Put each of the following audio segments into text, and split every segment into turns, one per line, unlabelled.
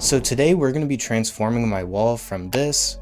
So today we're going to be transforming my wall from this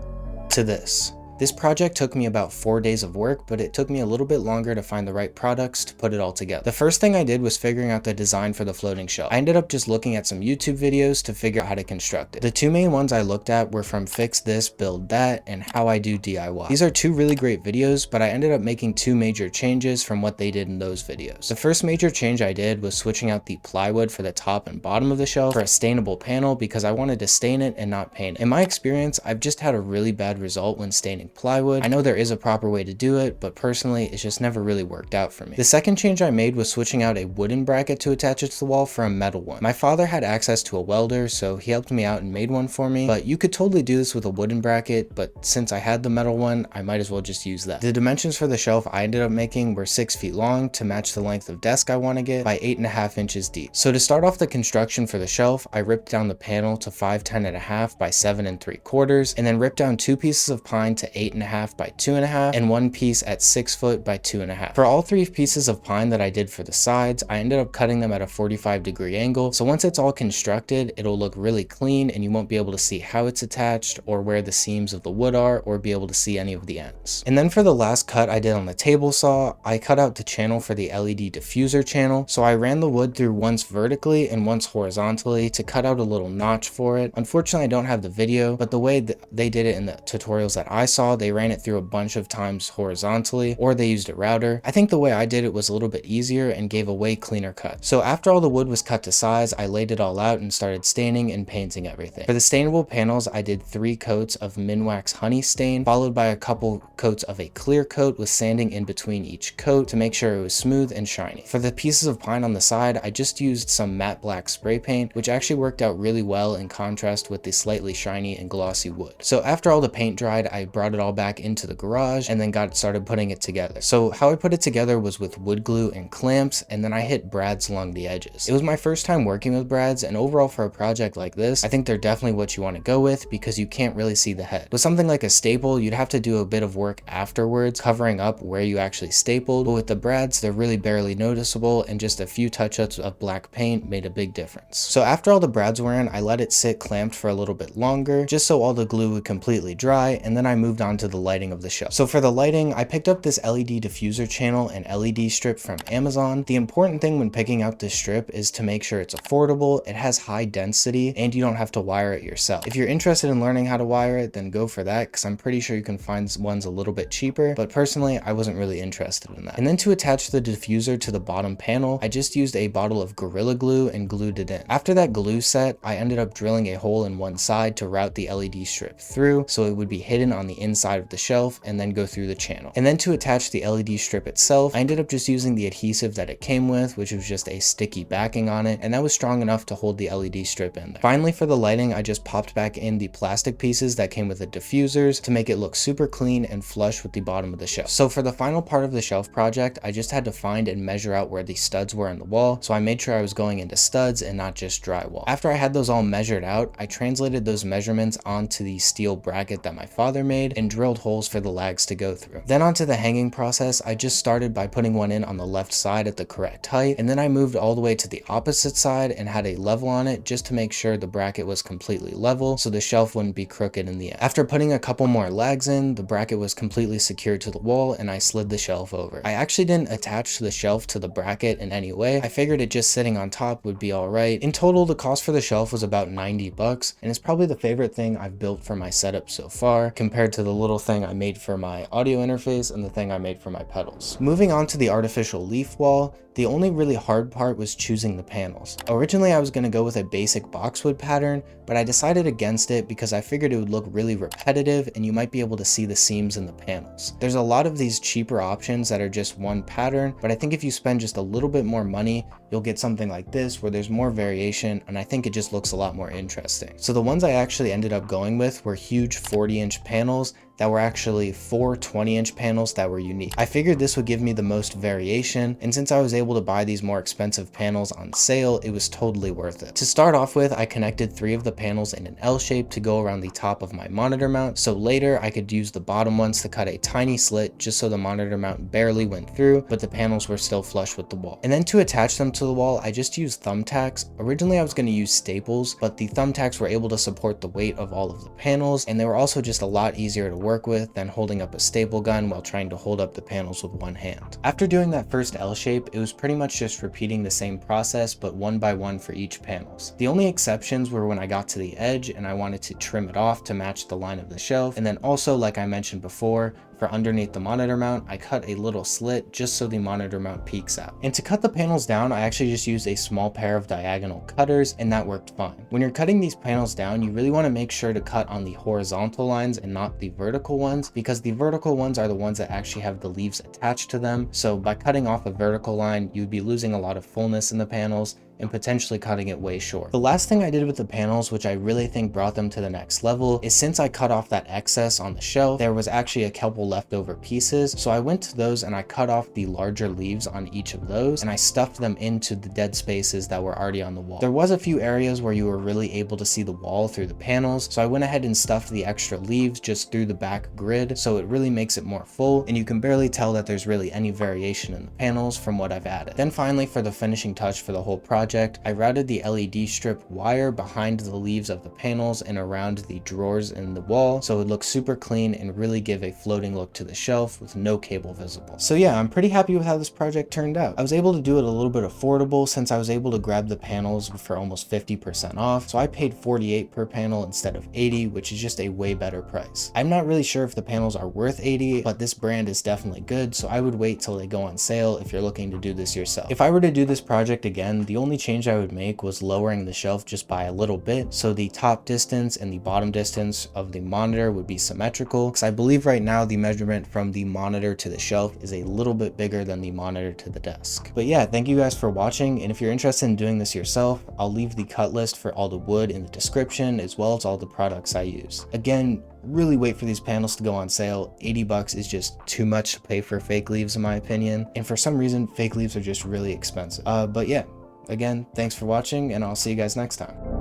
to this. This project took me about 4 days of work, but it took me a little bit longer to find the right products to put it all together. The first thing I did was figuring out the design for the floating shelf. I ended up just looking at some YouTube videos to figure out how to construct it. The two main ones I looked at were from Fix This, Build That, and How I Do DIY. These are two really great videos, but I ended up making two major changes from what they did in those videos. The first major change I did was switching out the plywood for the top and bottom of the shelf for a stainable panel because I wanted to stain it and not paint it. In my experience, I've just had a really bad result when staining plywood. I know there is a proper way to do it, but personally it's just never really worked out for me. The second change I made was switching out a wooden bracket to attach it to the wall for a metal one. My father had access to a welder, so he helped me out and made one for me, but you could totally do this with a wooden bracket, but since I had the metal one, I might as well just use that. The dimensions for the shelf I ended up making were 6 feet long to match the length of desk I want to get by 8.5 inches deep. So to start off the construction for the shelf, I ripped down the panel to 5'10.5" by 7 3/4, and then ripped down 2 pieces of pine to 8.5 by 2.5 and 1 piece at 6 foot by 2.5. For all 3 pieces of pine that I did for the sides, I ended up cutting them at a 45-degree angle, so once it's all constructed, it'll look really clean and you won't be able to see how it's attached or where the seams of the wood are or be able to see any of the ends. And then for the last cut I did on the table saw, I cut out the channel for the LED diffuser channel, so I ran the wood through once vertically and once horizontally to cut out a little notch for it. Unfortunately, I don't have the video, but the way that they did it in the tutorials that I saw, they ran it through a bunch of times horizontally, or they used a router. I think the way I did it was a little bit easier and gave a way cleaner cut. So after all the wood was cut to size, I laid it all out and started staining and painting everything. For the stainable panels, I did 3 coats of Minwax honey stain, followed by a couple coats of a clear coat with sanding in between each coat to make sure it was smooth and shiny. For the pieces of pine on the side, I just used some matte black spray paint, which actually worked out really well in contrast with the slightly shiny and glossy wood. So after all the paint dried, I brought it all back into the garage and then got started putting it together. So how I put it together was with wood glue and clamps, and then I hit brads along the edges. It was my first time working with brads, and overall for a project like this, I think they're definitely what you want to go with because you can't really see the head. With something like a staple, you'd have to do a bit of work afterwards covering up where you actually stapled, but with the brads, they're really barely noticeable, and just a few touch-ups of black paint made a big difference. So after all the brads were in, I let it sit clamped for a little bit longer just so all the glue would completely dry, and then I moved on to the lighting of the shelf. So for the lighting, I picked up this LED diffuser channel and LED strip from Amazon. The important thing when picking out this strip is to make sure it's affordable, it has high density, and you don't have to wire it yourself. If you're interested in learning how to wire it, then go for that, because I'm pretty sure you can find ones a little bit cheaper, but personally, I wasn't really interested in that. And then to attach the diffuser to the bottom panel, I just used a bottle of Gorilla Glue and glued it in. After that glue set, I ended up drilling a hole in one side to route the LED strip through, so it would be hidden on the inside of the shelf and then go through the channel. And then to attach the LED strip itself, I ended up just using the adhesive that it came with, which was just a sticky backing on it, and that was strong enough to hold the LED strip in there. Finally, for the lighting, I just popped back in the plastic pieces that came with the diffusers to make it look super clean and flush with the bottom of the shelf. So for the final part of the shelf project, I just had to find and measure out where the studs were in the wall, so I made sure I was going into studs and not just drywall. After I had those all measured out, I translated those measurements onto the steel bracket that my father made and drilled holes for the lags to go through. Then onto the hanging process, I just started by putting one in on the left side at the correct height, and then I moved all the way to the opposite side and had a level on it just to make sure the bracket was completely level so the shelf wouldn't be crooked in the end. After putting a couple more lags in, the bracket was completely secured to the wall and I slid the shelf over. I actually didn't attach the shelf to the bracket in any way. I figured it just sitting on top would be alright. In total, the cost for the shelf was about $90, and it's probably the favorite thing I've built for my setup so far compared to the little thing I made for my audio interface and the thing I made for my pedals. Moving on to the artificial leaf wall, the only really hard part was choosing the panels. Originally, I was going to go with a basic boxwood pattern, but I decided against it because I figured it would look really repetitive and you might be able to see the seams in the panels. There's a lot of these cheaper options that are just one pattern, but I think if you spend just a little bit more money, you'll get something like this where there's more variation, and I think it just looks a lot more interesting. So the ones I actually ended up going with were huge 40-inch panels that were actually 4 20-inch panels that were unique. I figured this would give me the most variation, and since I was able to buy these more expensive panels on sale, it was totally worth it. To start off with, I connected 3 of the panels in an L shape to go around the top of my monitor mount, so later I could use the bottom ones to cut a tiny slit just so the monitor mount barely went through, but the panels were still flush with the wall. And then to attach them to the wall, I just used thumbtacks. Originally I was going to use staples, but the thumbtacks were able to support the weight of all of the panels, and they were also just a lot easier to work with than holding up a staple gun while trying to hold up the panels with one hand. After doing that first L shape, it was pretty much just repeating the same process but one by one for each panels. The only exceptions were when I got to the edge and I wanted to trim it off to match the line of the shelf, and then also, like I mentioned before, for underneath the monitor mount, I cut a little slit just so the monitor mount peeks out. And to cut the panels down, I actually just used a small pair of diagonal cutters, and that worked fine. When you're cutting these panels down, you really want to make sure to cut on the horizontal lines and not the vertical ones, because the vertical ones are the ones that actually have the leaves attached to them. So by cutting off a vertical line, you'd be losing a lot of fullness in the panels and potentially cutting it way short. The last thing I did with the panels, which I really think brought them to the next level, is since I cut off that excess on the shelf, there was actually a couple leftover pieces. So I went to those and I cut off the larger leaves on each of those, and I stuffed them into the dead spaces that were already on the wall. There was a few areas where you were really able to see the wall through the panels, so I went ahead and stuffed the extra leaves just through the back grid, so it really makes it more full, and you can barely tell that there's really any variation in the panels from what I've added. Then finally, for the finishing touch for the whole project, I routed the LED strip wire behind the leaves of the panels and around the drawers in the wall, so it would look super clean and really give a floating look to the shelf with no cable visible. So yeah, I'm pretty happy with how this project turned out. I was able to do it a little bit affordable since I was able to grab the panels for almost 50% off, so I paid $48 per panel instead of $80, which is just a way better price. I'm not really sure if the panels are worth $80, but this brand is definitely good, so I would wait till they go on sale if you're looking to do this yourself. If I were to do this project again, the only change I would make was lowering the shelf just by a little bit, so the top distance and the bottom distance of the monitor would be symmetrical, because I believe right now the measurement from the monitor to the shelf is a little bit bigger than the monitor to the desk. But yeah, thank you guys for watching, and if you're interested in doing this yourself, I'll leave the cut list for all the wood in the description as well as all the products I use. Again, really wait for these panels to go on sale. $80 is just too much to pay for fake leaves in my opinion, and for some reason fake leaves are just really expensive. But yeah, again, thanks for watching, and I'll see you guys next time.